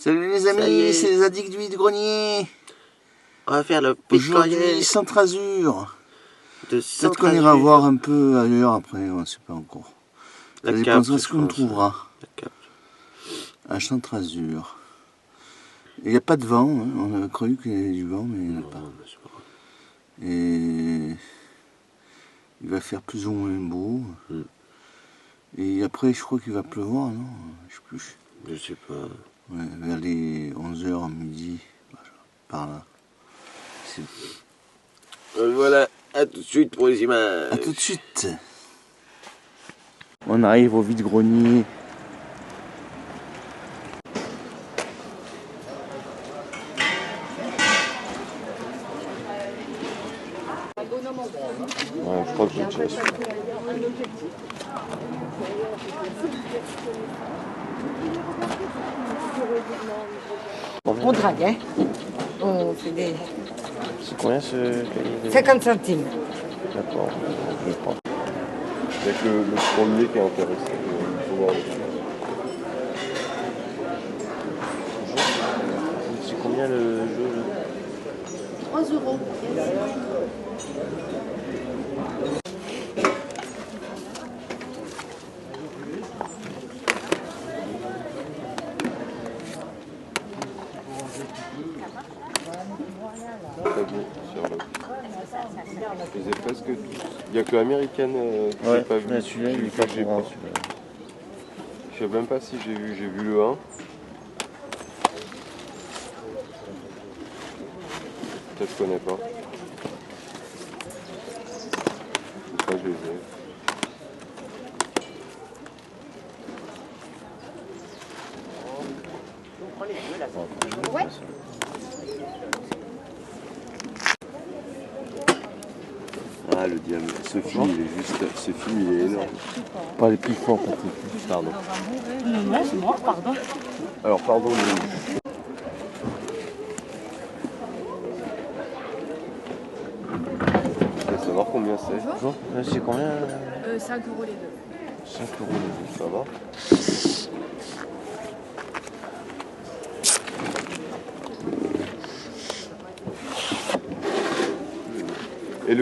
Salut les amis, c'est les addicts du vide-grenier. On va faire le Aujourd'hui, Centre-Azur. Peut-être qu'on ira Azur. voir un peu ailleurs après, on ne sait pas encore. Ça dépendra de ce qu'on trouvera. À Centre-Azur. Il n'y a pas de vent, hein. On avait cru qu'il y avait du vent, mais il n'y en a pas. Et il va faire plus ou moins beau. Et après, je crois qu'il va pleuvoir, non? Je sais plus. Je sais pas. Ouais, vers les 11h, midi, par là. Voilà, à tout de suite pour les images. A tout de suite. On arrive au vide-grenier. Ouais, je crois que j'ai déjà su. On drague, hein. On fait des... C'est combien ce... 50 centimes. D'accord, je prends. Il n'y a que le premier qui est intéressé. Il faut voir le prix. C'est combien le jeu là? 3 €. Je les ai presque tous. Il n'y a que l'américaine que j'ai pas vu. Celui-là, il est pas courant. Je sais même pas si j'ai vu le 1. Peut-être je connais pas. Ça, je les ai. Ouais. Ah, le diable. Ce film, il est juste. Ce film, il est énorme. Pas les plus forts, Patrick. Pardon. Non, c'est moi, pardon. Alors, pardon. Je voulais savoir combien c'est. Bonjour. C'est combien 5 € les deux. 5 € les deux. Ça va. Et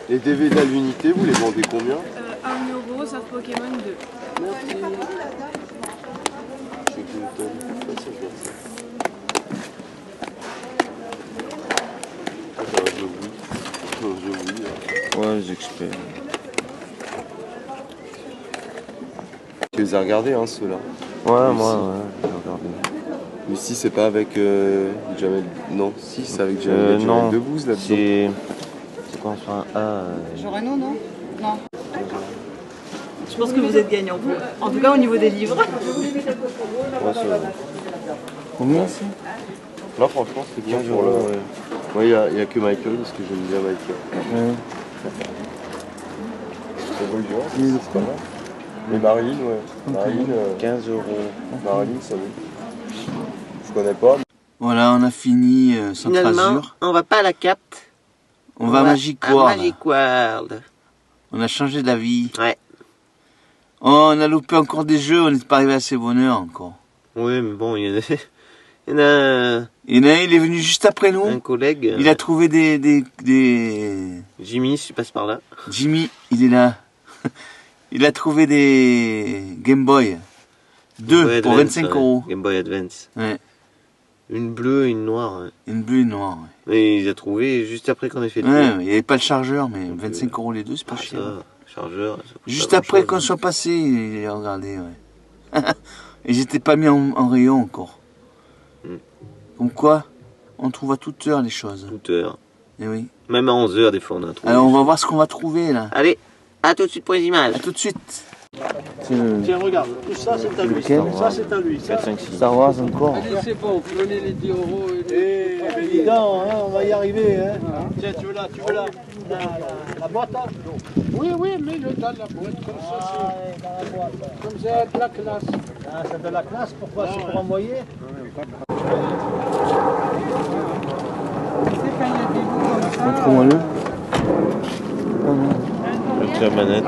les DVD à l'unité, vous les vendez combien? 1 €, sauf Pokémon 2. Merci. C'est Clinton. Ça, c'est bien ça. Ah, c'est un jeu Wii. Un jeu Wii, là. Ouais, les experts. Tu les as regardés, hein, ceux-là? Ouais, Lucie. moi, ouais, j'ai regardé. Mais si, c'est pas avec Jamel... Non, si, c'est avec Jamel non, Debbouze, là-dedans. C'est quoi sur un A J'aurais non? Non. Je pense que vous êtes gagnant. En tout cas, au niveau des livres. Ouais, ça va. Combien c'est? Là, franchement, c'est bien pour le... Ouais, il n'y a que Michael, parce que j'aime bien Michael. Ouais. C'est beau, c'est pas mal. Mais Marilyn, ouais. Marilyn, 15 €. Marilyn, ça va. Je connais pas. Voilà, on a fini Finalement, Centre-Azur. on va pas à la Cap. On va à Magic World. Magic World. On a changé d'avis. Ouais. Oh, on a loupé encore des jeux, on n'est pas arrivé à ces bonheurs encore. Oui, mais bon, il y en a un Il y en a un, il est venu juste après nous. collègue. Il a trouvé des... Jimmy, si tu passes par là. Jimmy, il est là. Il a trouvé des Game Boy. Deux pour 25 €. Game Boy Advance. Ouais. Une bleue et une noire. Ouais. Une bleue et une noire. Ouais. Et il les a trouvés juste après qu'on ait fait le Ouais, tour. il n'y avait pas le chargeur, mais 25 € les deux, c'est pas Ah, cher. ça, chargeur. Ça coûte Juste pas après grand-chose, qu'on soit passé, il a regardé, ouais. Et j'étais pas mis en rayon encore. Comme quoi, on trouve à toute heure les choses. Toute heure. Eh oui. Même à 11h, des fois, on a trouvé. Alors on va voir ce qu'on va trouver là. Allez, à tout de suite pour les images. A tout de suite. Tiens, regarde, tout ça c'est à lui. Ça c'est à lui. 4, 5, 6. Star Wars encore. Allez, c'est bon, prenez les 10 €. Eh, ben dis donc, hein, on va y arriver. Hein. Tiens, tu veux la boîte hein? Oui, mais le dans la boîte, comme ça, c'est dans la boîte. Comme c'est de la classe. Ah, c'est de la classe, pourquoi? C'est pour envoyer? Montre-moi-le. Avec la manette.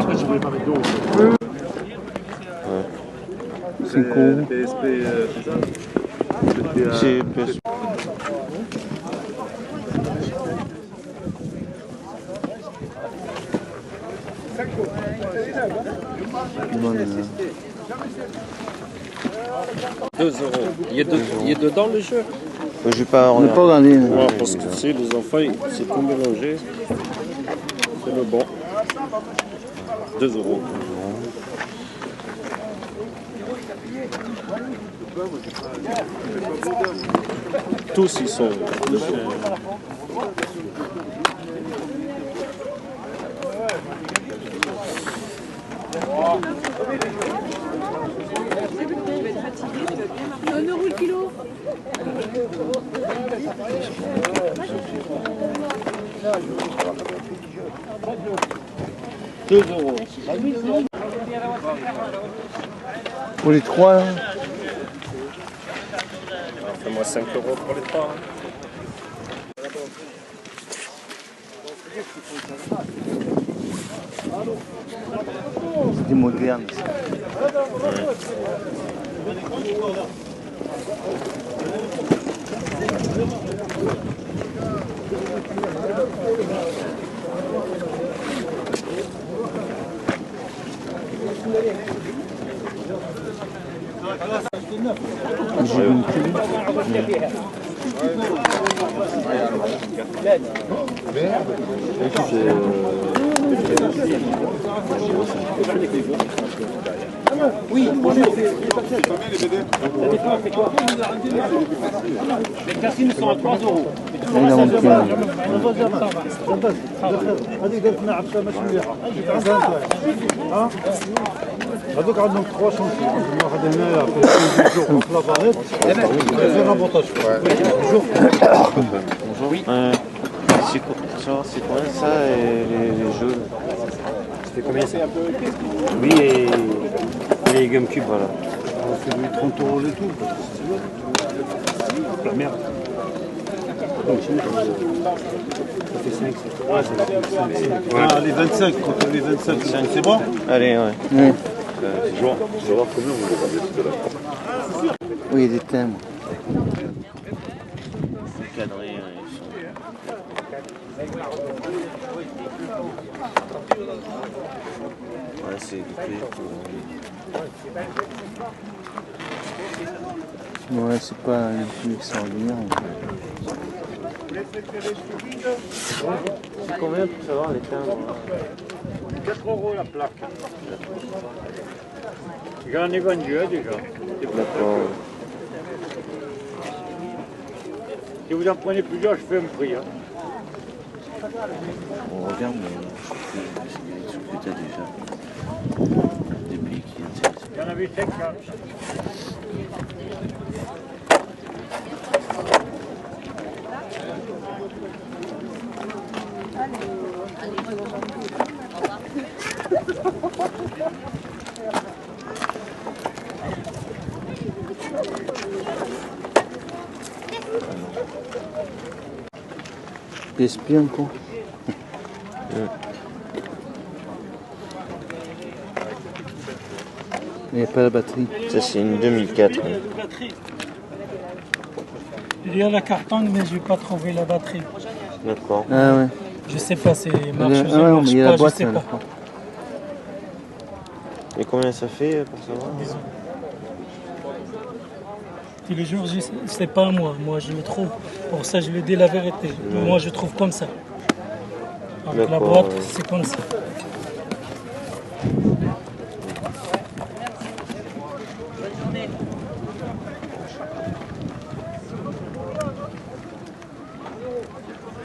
C'est euros. PSP, c'est ça? C'est PSP. Voilà. 2 euros. Il est dedans le jeu? Je vais pas On n'a pas regardé. Ouais, parce que c'est les enfants, c'est tout mélangé. C'est le bon. 2 euros. Tous ils sont. Un euro le kilo. Pour les trois, là. Fais-moi 5 euros pour les 3. C'était moderne. Ça. J'ai une Oui, bonjour. Les cassines sont à 3 euros. هذوك عندهم 3 شونطيون واحد هنايا في الجوق في لافاريت في رابطاج C'est combien ça et les jeux? C'était combien ça? Oui et les GameCube voilà. C'est 30 euros le tout. La merde. Ça fait 5. Ouais, ça fait 5. Ouais, allez, 25. Quand on met 25, c'est bon? Allez ouais. Oui. Je vais voir combien vous avez ramené tout à l'heure. Oui, il y a des thèmes. C'est cadré. Ouais, c'est équipé pour... Ouais, c'est pas un truc extraordinaire. C'est combien pour savoir les timbres? 4 euros la plaque. J'en ai vendu déjà. D'accord. Si vous en prenez plusieurs, je fais un prix. Hein. On regarde mais je sais plus ce que tu as déjà. Des pays qui intéressent. Il y en avait 5. PSP encore. Il n'y a pas la batterie. Ça c'est une 2004. Il y a la carton, mais je n'ai pas trouvé la batterie. D'accord. Ah ouais. Je sais pas si marche Ah ou ouais, marche mais il y a pas, la je boîte sais là. pas. Et combien ça fait pour savoir? Tous les jours, c'est pas moi. Moi, je le trouve. Pour ça, je lui dis la vérité. Ouais. Moi, je trouve comme ça. Avec la D'accord, boîte, ouais. c'est comme ça.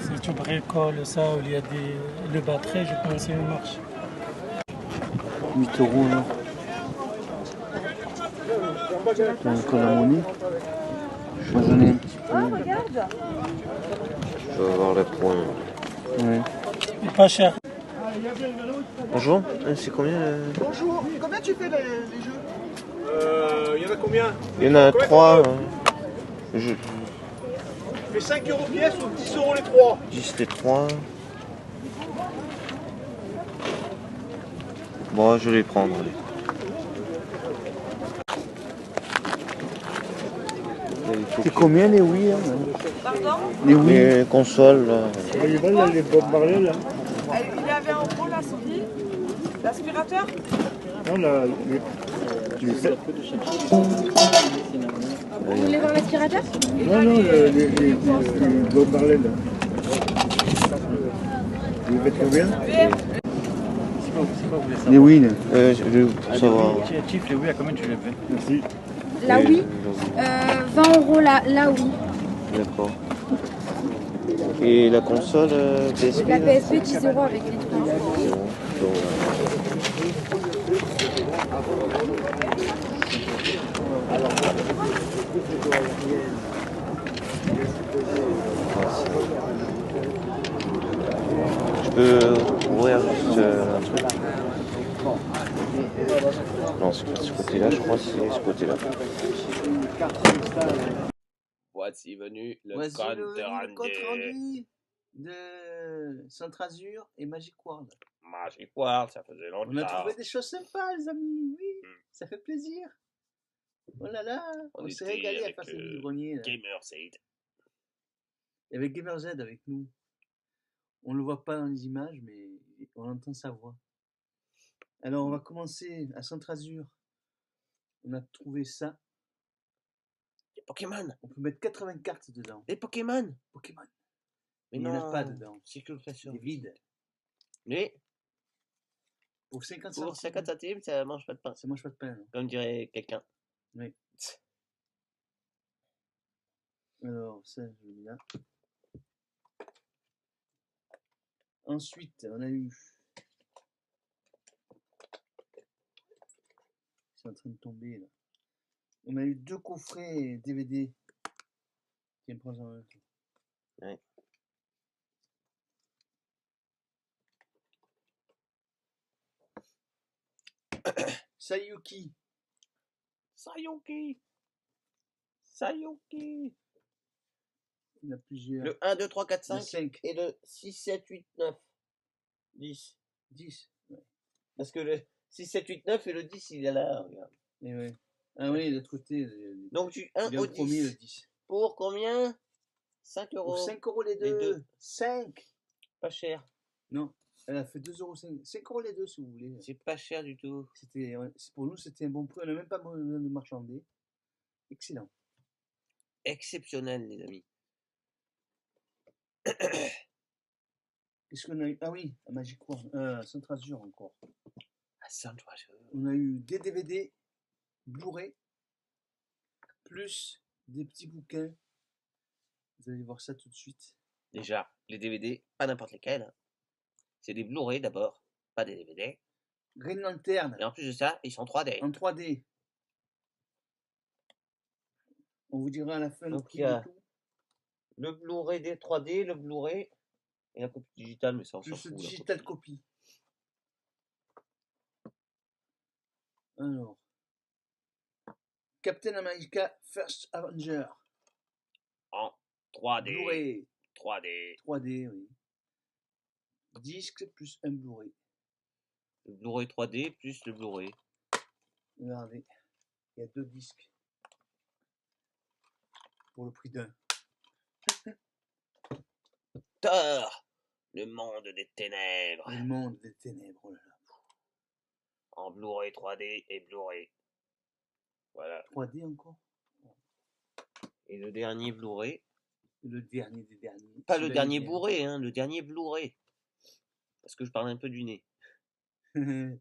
Si tu bricoles ça, où il y a le batterie, je pense qu'il marche. 8 euros là. T'as encore la monnaie. Moi j'en ai un petit peu. Je vais voir les points. Ouais. C'est pas cher. Bonjour, c'est combien Bonjour, combien tu fais les jeux? Il y en a combien? Il y en a 3. Je Tu fais 5 euros pièce ou 10 euros les 3? 10 les 3. Bon, je vais les prendre. Allez. C'est combien les Wii hein? Pardon? Les Wii. Les consoles, là. Les balles, là, les Bob Marley, là. Il avait en gros la souris, l'aspirateur. Non, là, tu sais. Vous voulez voir l'aspirateur? Non, non, les Bob Marley, là. Vous faites combien? Les Wii. Là. Pour savoir. Les oui, à combien tu les fais? Merci. La Wii, 20 € la Wii. D'accord. Et la console PSP? La PSP 10 € avec les trois. Je peux ouvrir juste un truc? Non, ce côté-là, je crois que c'est ce côté-là. Voici venu le Voici compte le compte rendu. rendu de Centrasur et Magic World. Magic World, ça faisait On a longtemps. trouvé des choses sympas, les amis. Oui, ça fait plaisir. Oh là là, on s'est était régalé à avec, faire ce vide-grenier. Gamerseed. Il y avait GamerZ avec nous. On ne le voit pas dans les images, mais on entend sa voix. Alors, on va commencer à Centrasur. On a trouvé ça. Des Pokémon. On peut mettre 80 cartes dedans. Des Pokémon. Pokémon. Mais il n'y non, en a pas dedans. c'est que le pression. C'est vide. Mais Pour 50 pour centimes. 50 centimes, ça mange pas de pain. Ça mange pas de pain. Non. Comme dirait quelqu'un. Oui. Alors, ça, je mets là. Ensuite, on a eu. C'est en train de tomber là. On a eu 2 coffrets DVD. Tiens, prends-en un. Ouais. Sayuki. Sayuki. Sayuki. Il y en a plusieurs. Le 1, 2, 3, 4, 5. Le 5. Et le 6, 7, 8, 9. 10. 10. Ouais. Parce que le 6, 7, 8, 9 et le 10, il est là, regarde. Et ouais. Ah oui, de l'autre côté. Donc tu 1 il est au au premier, 10. le 10. Pour combien? 5 Pour euros. 5 euros les deux. Les deux. 5. Pas cher. Non, elle a fait 2,5 €. 5 euros les deux si vous voulez. C'est pas cher du tout. C'était, pour nous, c'était un bon prix. On n'a même pas besoin de marchander. Excellent. Exceptionnel, les amis. Qu'est-ce qu'on a eu? Ah oui, à Magic World. Centrasur encore. Ah, Centrasur. On a eu des DVD, Blu-ray, plus des petits bouquins. Vous allez voir ça tout de suite. Déjà, les DVD, pas n'importe lesquels. Hein. C'est des Blu-ray d'abord, pas des DVD. Green Lantern. Et en plus de ça, ils sont 3D. En 3D. On vous dira à la fin le Donc prix il y a de tout. le Blu-ray des 3D, le Blu-ray et la copie digitale, mais ça on s'en Plus fout. le la digital copie. copy. Alors. Captain America First Avenger. En 3D. Blu-ray. 3D. 3D, oui. Disque plus un Blu-ray. Le Blu-ray 3D plus le Blu-ray. Regardez. Il y a 2 disques. Pour le prix d'un. Thor, le monde des ténèbres. Le monde des ténèbres. Oh là là. En Blu-ray 3D et Blu-ray. Voilà. 3D encore. Et le dernier Blu-ray. Le dernier des derniers. Pas le dernier Blu-ray, hein, le dernier Blu-ray. Parce que je parle un peu du nez. Le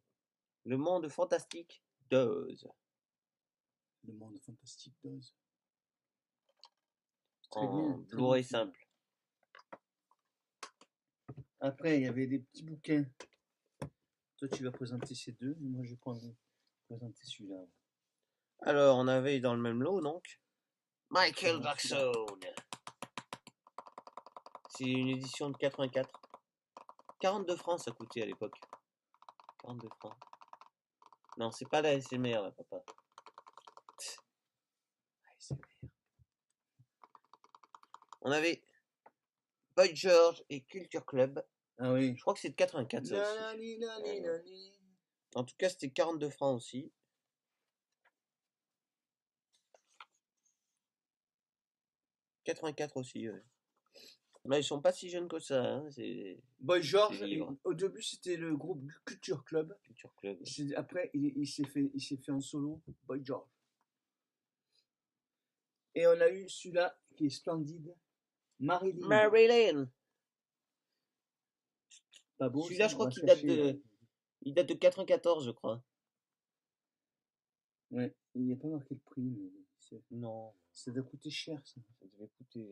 monde fantastique d'Oz. Le monde fantastique d'Oz. En Blu-ray simple. Après, il y avait des petits bouquins. Toi, tu vas présenter ces deux. Moi, je vais présenter celui-là. Alors, on avait dans le même lot, donc, Michael Jackson. C'est une édition de 84. 42 francs, ça coûtait à l'époque. 42 francs. Non, c'est pas la ASMR, là, papa. ASMR. On avait Boy George et Culture Club. Ah oui. Je crois que c'est de 84, ça aussi. En tout cas, c'était 42 francs aussi. 84 aussi, ouais. Mais ils sont pas si jeunes que ça, hein. Boy George, ces livres. au début c'était le groupe Culture Club. Culture Club. Après il s'est fait en solo, Boy George. Et on a eu celui-là qui est splendide, Marilyn. Marilyn. Pas beau. Celui-là, je crois qu'il date de 94, je crois. Ouais, il n'y a pas marqué le prix, mais non. Ça doit coûter cher, ça. Ça devait coûter.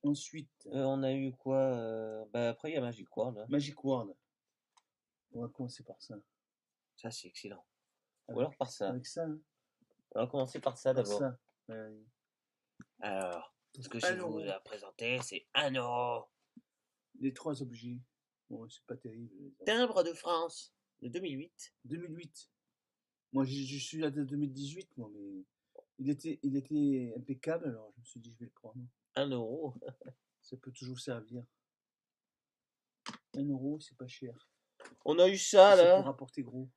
Ensuite, on a eu quoi bah après il y a Magic Wand. Hein. Magic Wand. On va commencer par ça. Ça c'est excellent. Ou alors par ça. Avec ça. Hein. On va commencer par ça d'abord. Alors, ce que je vous ai présenté, c'est 1 euro. Les 3 objets. Bon, c'est pas terrible. Timbre de France de 2008. 2008. Moi, je suis là de 2018, moi, mais il était impeccable, alors je me suis dit, je vais le prendre. 1 euro. Ça peut toujours servir. 1 euro, c'est pas cher. On a eu ça, là. Pour rapporter gros.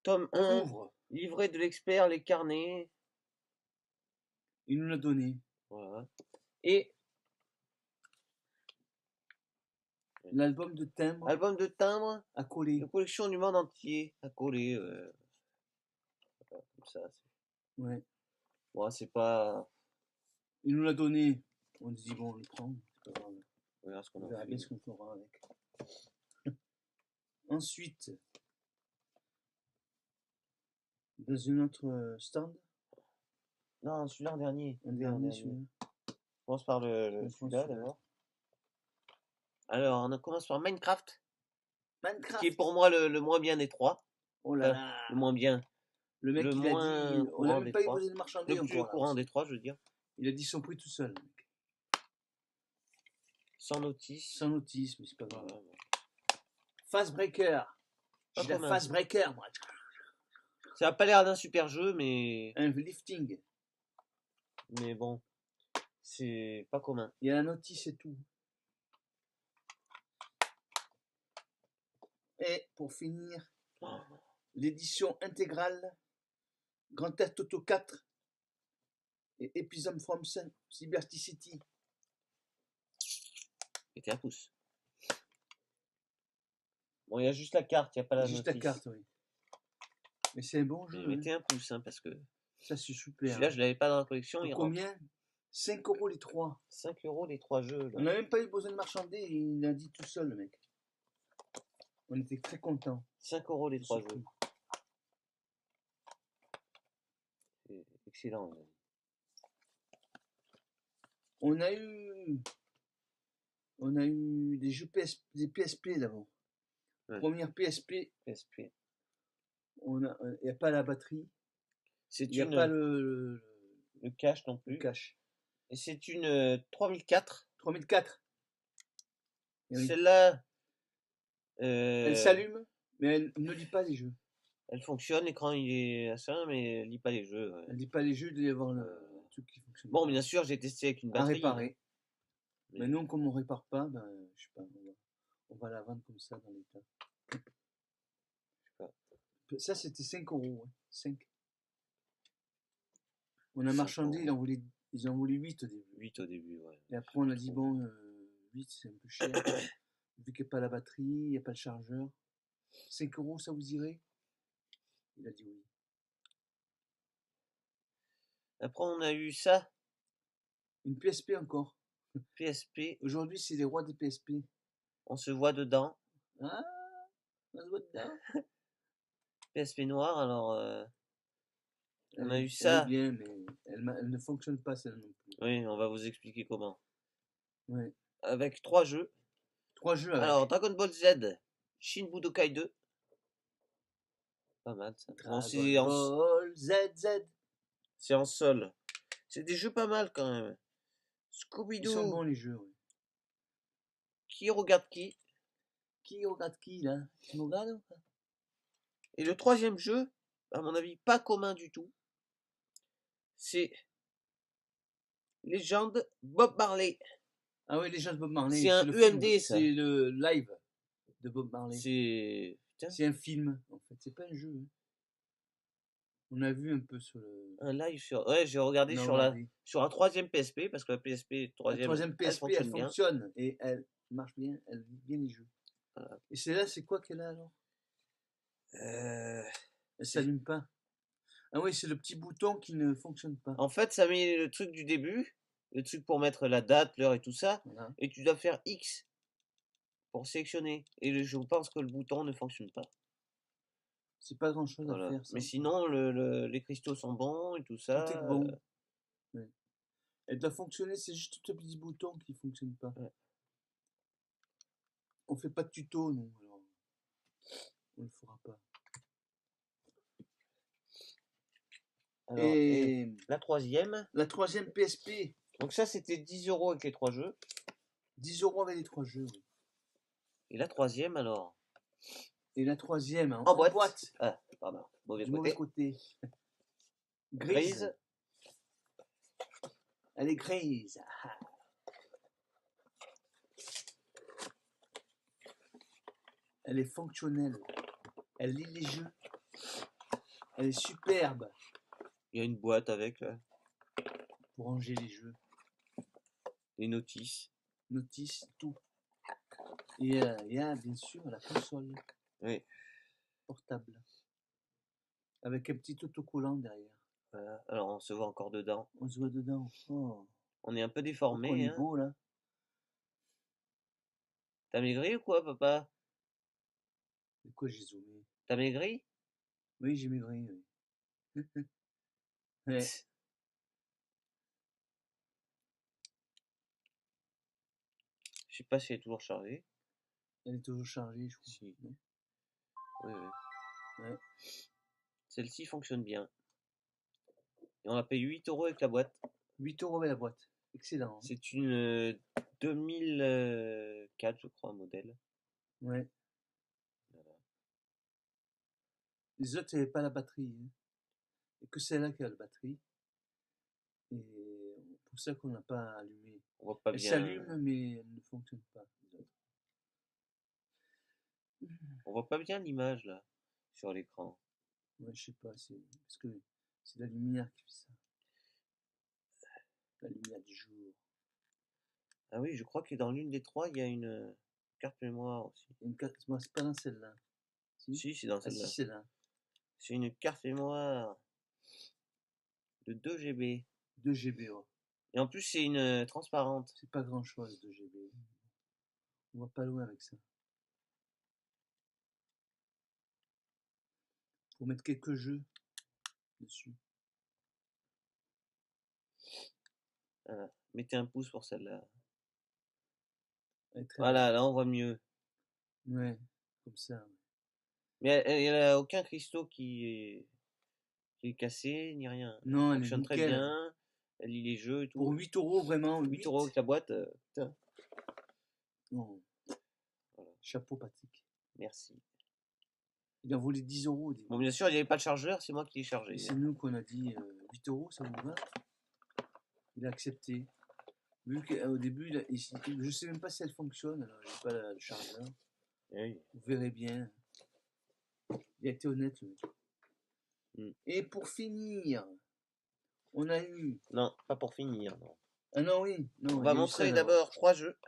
Tome 1. Livret de l'expert, les carnets. Il nous l'a donné. Voilà. Et l'album de timbre. Album de timbre. À coller. La collection du monde entier. À coller. Voilà, comme ça. Ouais. Bon, c'est pas... Il nous l'a donné. On se dit, bon, on le prend. C'est pas grave. On verra on verra bien ce qu'on fera avec. Ensuite, dans un autre stand. Non, celui-là en dernier. Un dernier, celui-là. On commence par celui-là d'abord. Alors, on commence par Minecraft. Qui est pour moi le moins bien des trois. Oh là là. Le moins bien. Le mec, il a dit, on n'a même pas eu besoin de marchander. Le plus courant des trois, je veux dire. Il a dit son prix tout seul, le mec. Sans notice. Sans notice, mais c'est pas grave. Fast Breaker. J'ai la Fast Breaker, moi. Ça n'a pas l'air d'un super jeu, mais... Un lifting. Mais bon, c'est pas commun. Il y a la notice et tout. Et pour finir, l'édition intégrale Grand Theft Auto 4 et Episode from Cybercity. Mettez un pouce. Bon, il y a juste la carte, il n'y a pas la notice. Juste la carte, oui. Mais c'est un bon jeu. Mettez un pouce, hein, parce que... Ça, c'est super. Celui-là, je ne l'avais pas dans la collection. Combien 5 euros les 3. 5 euros les 3 jeux. Là. On n'a même pas eu besoin de marchander, il a dit tout seul, le mec. On était très contents. 5 euros les 3 jeux. C'est excellent. On a eu des jeux des PSP d'abord. Ouais. Première PSP. Il n'y a pas la batterie. Il n'y a pas le cache non plus. Le cache. Et c'est une 3004. 3004. Celle-là. Elle s'allume, mais elle ne lit pas les jeux. Elle fonctionne, l'écran il est à ça, mais elle lit pas les jeux. Ouais. Elle lit pas les jeux, il doit y avoir le truc qui fonctionne. Bon, bien sûr, j'ai testé avec une batterie. À réparer. Mais nous, comme on répare pas, ben, je sais pas, on va la vendre comme ça dans l'état. Ça, c'était 5 euros. Ouais. 5. On a marchandé, ils en voulaient 8 au début. 8 au début, ouais. Et après, on a dit, bon, 8, c'est un peu cher. Vu qu'il n'y a pas la batterie, il n'y a pas le chargeur. 5 euros, ça vous irait? Il a dit oui. Après, on a eu ça. Une PSP encore. PSP. Aujourd'hui, c'est les rois des PSP. On se voit dedans. Ah, on se voit dedans. PSP noire, alors... on a eu ça. Elle est bien, mais elle ne fonctionne pas, celle non plus. Oui, on va vous expliquer comment. Ouais. Avec 3 jeux. 3 jeux avec. Alors, Dragon Ball Z, Shin Budokai 2. Pas mal, ça. Dragon Ball ZZ. C'est en sol. C'est des jeux pas mal, quand même. Scooby-Doo. Ils sont bons, les jeux, oui. Qui regarde qui? Qui regarde qui, là? Tu me regardes ou pas? Et le 3e jeu, à mon avis, pas commun du tout, c'est Légende Bob Marley. Ah oui, Légende Bob Marley. C'est un UMD, ça. C'est le live de Bob Marley. C'est Tiens. C'est un film, en fait. C'est pas un jeu. Hein. On a vu un peu sur le... Un live sur... Ouais, j'ai regardé sur la 3e PSP, parce que la PSP 3e PSP, elle fonctionne. Et elle marche bien, elle vit bien les jeux. Voilà. Et celle-là, c'est quoi qu'elle a alors? Elle s'allume pas. Ah oui, c'est le petit bouton qui ne fonctionne pas. En fait, ça met le truc du début, le truc pour mettre la date, l'heure et tout ça, voilà. Et tu dois faire X pour sélectionner. Et je pense que le bouton ne fonctionne pas. C'est pas grand chose à faire. Ça. Mais sinon, les cristaux sont bons et tout ça. Tout est bon. Ouais. Elle doit fonctionner, c'est juste ce petit bouton qui fonctionne pas. Ouais. On fait pas de tuto, nous. Alors, on le fera pas. Alors, et la 3e. La 3e PSP. Donc ça, c'était 10 € avec les 3 jeux. 10 € avec les 3 jeux, oui. Et la 3e, alors? Et la 3e, en boîte. Ah, pardon. Mauvais côté. Grise. Elle est grise. Elle est fonctionnelle. Elle lit les jeux. Elle est superbe. Il y a une boîte avec, là. Pour ranger les jeux. Les notices. Notices, tout. Et il y a bien sûr la console. Oui. Portable. Avec un petit autocollant derrière. Voilà. Alors on se voit encore dedans. On se voit dedans. Oh. On est un peu déformé. On est beau là. T'as maigri ou quoi, papa? De quoi j'ai zoomé? T'as maigri? Oui, j'ai maigri, oui. Ouais. Je sais pas si elle est toujours chargée. Elle est toujours chargée, je crois. Si. Oui, oui. Ouais. Celle-ci fonctionne bien. Et on a payé 8 € avec la boîte. 8 € avec la boîte. Excellent. Hein. C'est une 2004, je crois, modèle. Ouais. Voilà. Les autres, il n'y avait pas la batterie. Hein. Et que celle-là qui a la batterie. Et pour ça qu'on n'a pas allumé. On voit pas elle bien. s'allume, mais elle ne fonctionne pas. Les autres. On voit pas bien l'image là, sur l'écran. Ouais, je sais pas, parce que c'est la lumière qui fait ça. La lumière du jour. Ah oui, je crois que dans l'une des 3, il y a une carte mémoire aussi. Une carte mémoire, c'est pas dans celle-là. Si, c'est dans celle-là. Si, c'est là. C'est une carte mémoire de 2 GB. 2 GB, ouais. Et en plus, c'est une transparente. C'est pas grand-chose, 2 GB. On va pas loin avec ça. Faut mettre quelques jeux dessus. Voilà. Mettez un pouce pour celle-là. Voilà, là on voit mieux. Ouais, comme ça. Ouais. Mais il n'y a aucun cristaux qui est cassé, ni rien. Non, elle fonctionne très bien. Elle lit les jeux et tout. Pour 8 €, vraiment. 8 € avec la boîte. Putain. Non. Voilà. Chapeau, Patrick. Merci. Il a volé 10 €. Bon, bien sûr, il n'y avait pas de chargeur, c'est moi qui l'ai chargé. C'est nous qu'on a dit 8 €, ça vous va? Il a accepté. Vu qu'au début, je sais même pas si elle fonctionne, alors il n'y a pas le chargeur. Oui. Vous verrez bien. Il a été honnête, le mec. Et pour finir, on a eu... Non, pas pour finir, non. Ah non, oui. Non, on va montrer d'abord 3 jeux.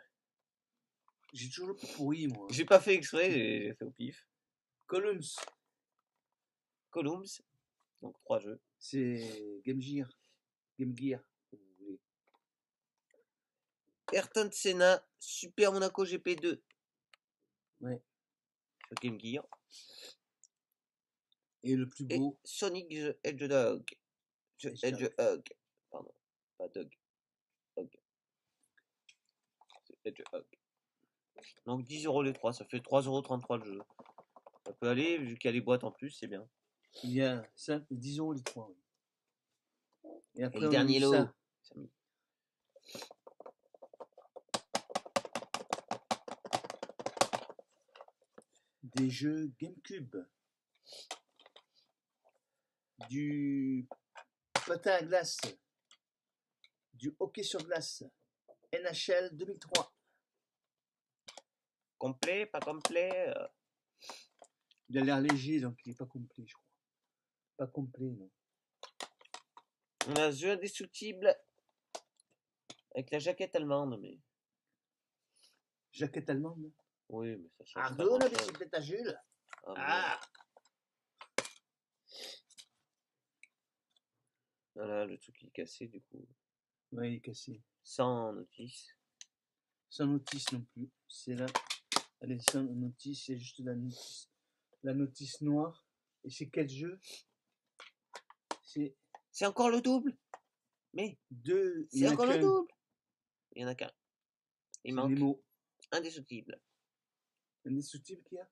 J'ai toujours le pourri, moi. J'ai pas fait exprès, j'ai fait au pif. Columns. Donc 3 jeux. C'est Game Gear. Ayrton Senna, Super Monaco GP2. Ouais. Sur Game Gear. Et le plus beau. Et Sonic the Hedgehog. Hedgehog. Pardon. Pas Dog. Hog. Hedgehog. Donc 10 € les 3. Ça fait 3,33 € le jeu. Ça peut aller, vu qu'il y a les boîtes en plus, c'est bien. Il y a 10 € les 3. Oui. Et après, le dernier lot. Des jeux GameCube. Du patin à glace. Du hockey sur glace. NHL 2003. Complet, pas complet. Il a l'air léger, donc il n'est pas complet, je crois. Pas complet, non. On a The Indestructible avec la jaquette allemande, mais. Jaquette allemande? Oui, mais ça change. Ardo, la bicyclette à Jules. Ah. Voilà, le truc il est cassé du coup. Ouais, il est cassé. Sans notice. Sans notice non plus. C'est là. Allez, sans notice, c'est juste la notice. La notice noire. Et c'est quel jeu? C'est encore le double. Mais. C'est encore le double. Il y en a qu'un. Il manque. Indestructible. Indestructible qu'il y a?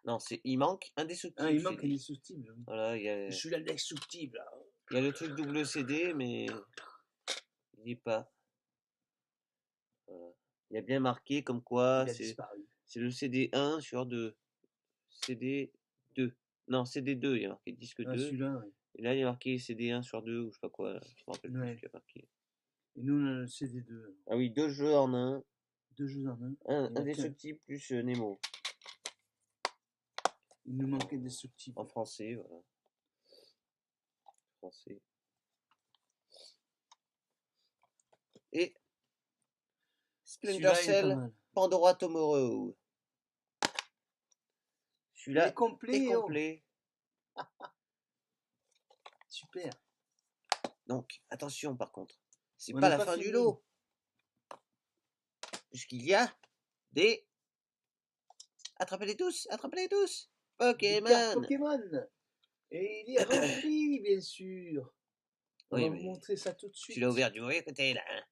Non, il manque Indestructible. Ah, il manque Indestructible. Oui. Voilà, il y a. Je suis l'indestructible. Il y a le truc double CD, mais il n'y est pas. Voilà. Il y a bien marqué comme quoi c'est le CD 1 sur 2. CD 2. Non, CD 2, il y a marqué disque 2. Celui-là, oui. Et là, il y a marqué CD 1 sur 2 ou je sais pas quoi. Je me rappelle plus ce qu'il y a marqué. Et nous, on a le CD 2. Ah oui, 2 jeux en un. 2 jeux en un. Indestructible plus Nemo. Il nous manquait Indestructible. En français, voilà. Français. Et Splinter Cell Pandora Tomorrow. Celui-là est complet. Super. Donc, attention par contre. C'est pas la fin du lot. Puisqu'il y a des... Attrapez-les tous. Pokémon. Et il est rempli, bien sûr. On va vous montrer ça tout de suite. Tu l'as ouvert du mauvais côté, là. Hein.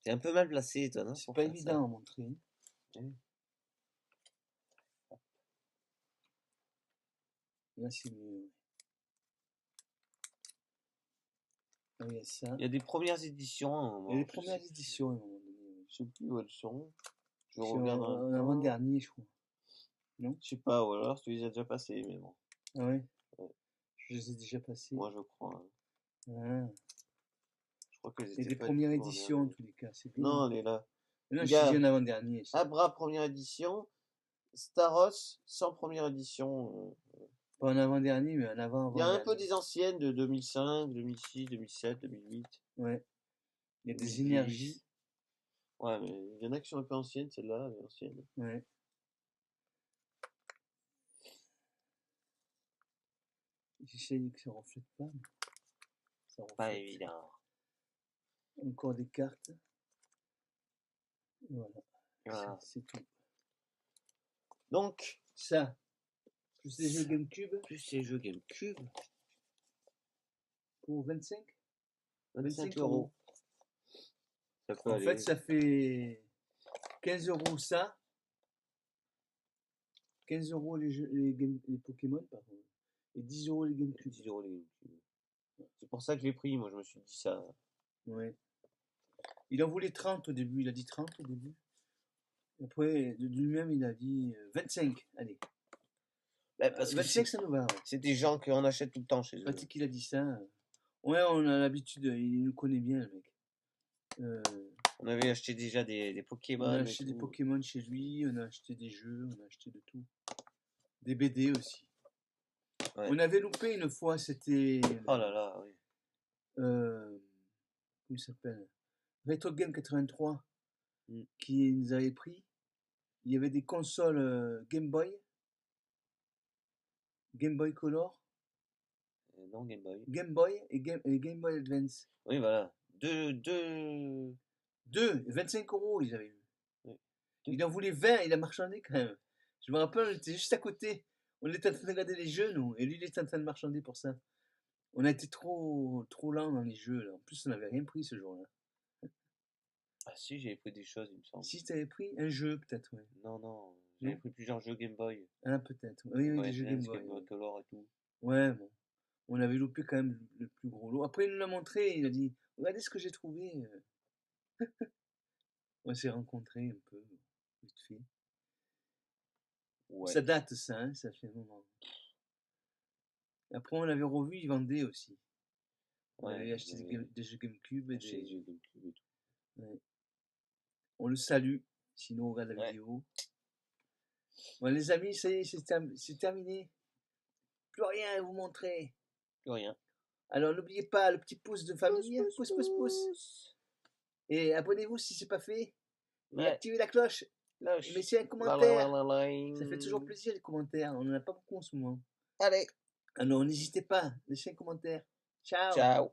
C'est un peu mal placé, toi, non? C'est pas évident à montrer. Oui. Là, c'est mieux. Ah, il y a ça. Il y a des premières éditions. Il y a des premières éditions, à un moment donné. Je sais plus où elles sont. Je regarde en avant-dernier, je crois. Non? Je sais pas, ou alors tu les as déjà passés, mais bon. Ah ouais? Je les ai déjà passés. Moi, je crois. Ah. Je crois que c'est des premières éditions, en tous les cas. Non, elle est là. Non, je dis en avant-dernier. Abra, première édition. Staros, sans première édition. Pas en avant-dernier, mais en avant-avant. Il y a un peu des anciennes de 2005, 2006, 2007, 2008. Ouais. Il y a des énergies. Ouais, mais il y en a qui sont un peu anciennes, celle-là, elle est ancienne. Ouais. J'essaye que ça reflète pas. Mais ça reflète. Pas évident. Encore des cartes. Voilà. C'est tout. Donc, ça. Plus les jeux GameCube. Pour 25 euros. En fait, ça fait 15 euros ça. 15 euros les Pokémon, par contre. Et 10 euros les GameCube. 10 euros les GameCube. C'est pour ça que je l'ai pris, moi, je me suis dit ça. Ouais. Il en voulait 30 au début, il a dit 30 au début. Après, de lui-même, il a dit 25, allez. Parce 25, ça nous va. Ouais. C'est des gens qu'on achète tout le temps chez eux. Patrick, il a dit ça. Ouais, on a l'habitude, il nous connaît bien, le mec. On avait acheté déjà des Pokémon. On a acheté des Pokémon chez lui, on a acheté des jeux, on a acheté de tout. Des BD aussi. Ouais. On avait loupé une fois, c'était... Oh là là, oui. Comment il s'appelle? Retro Game 83, qui nous avait pris. Il y avait des consoles Game Boy Color. Non, Game Boy. Game Boy et Game Boy Advance. Oui, voilà. 25 euros, ils avaient eu. Oui. Il en voulait 20, il a marchandé quand même. Je me rappelle, on était juste à côté. On était en train de regarder les jeux, nous. Et lui, il était en train de marchander pour ça. On a été trop lent dans les jeux, là. En plus, on n'avait rien pris ce jour-là. Ah si, j'avais pris des choses, il me semble. Si, tu avais pris un jeu, peut-être, ouais. Non. J'avais pris plusieurs jeux Game Boy. Ah, peut-être. Oui, des jeux Game Boy. Game Boy Color et tout. Ouais, bon. On avait loupé quand même le plus gros lot. Après, il nous l'a montré, il a dit, regardez ce que j'ai trouvé. On s'est rencontrés un peu, vite fait. Ouais. Ça date, ça, hein, ça fait un moment. Après, on l'avait revu, il vendait aussi. On avait acheté des jeux GameCube et des jeux GameCube et tout. Ouais. On le salue, sinon on regarde la vidéo. Bon, les amis, ça y est, c'est terminé. Plus rien à vous montrer. Plus rien. Alors n'oubliez pas le petit pouce de famille. Pouce. Et abonnez-vous si c'est pas fait. Et activez la cloche. Et laissez un commentaire. Ça fait toujours plaisir les commentaires. On n'en a pas beaucoup en ce moment. Allez. Alors n'hésitez pas. Laissez un commentaire. Ciao. Ciao.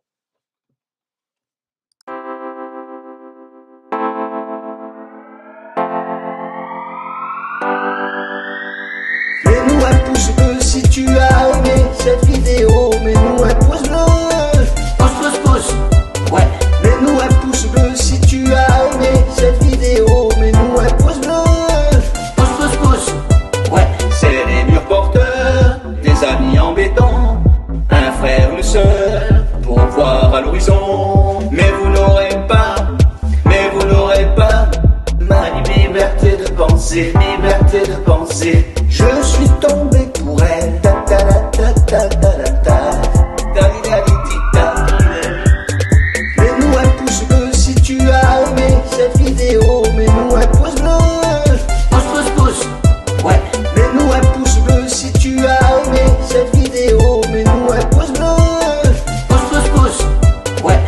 Mets-nous un pouce bleu si tu as aimé cette vidéo. Mets-nous un pouce bleu. Pouce. Ouais. Mets-nous un pouce bleu si tu as aimé cette vidéo. Mets-nous un pouce bleu. Pouce. Ouais. C'est les murs porteurs, des amis embêtants, un frère, une sœur, pour voir à l'horizon. Mais vous n'aurez pas ma liberté de penser, Je suis tombé pour elle. Mets-nous un pouce bleu si tu as aimé cette vidéo. Mets-nous un pouce bleu. Pouce. Ouais. Mets-nous un pouce bleu si tu as aimé cette vidéo. Mets-nous un pouce bleu. Pouce. Ouais.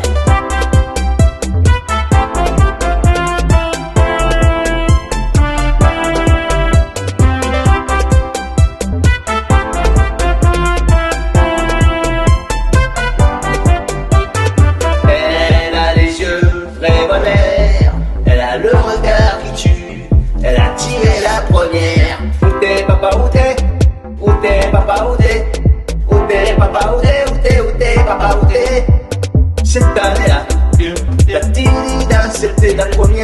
Elle a le regard qui tue, elle a tiré la première. Où t'es papa, où t'es? Où t'es papa, où t'es? Où t'es papa, où t'es? Où t'es papa, où t'es? Cette année-là, la tidida, c'était la première.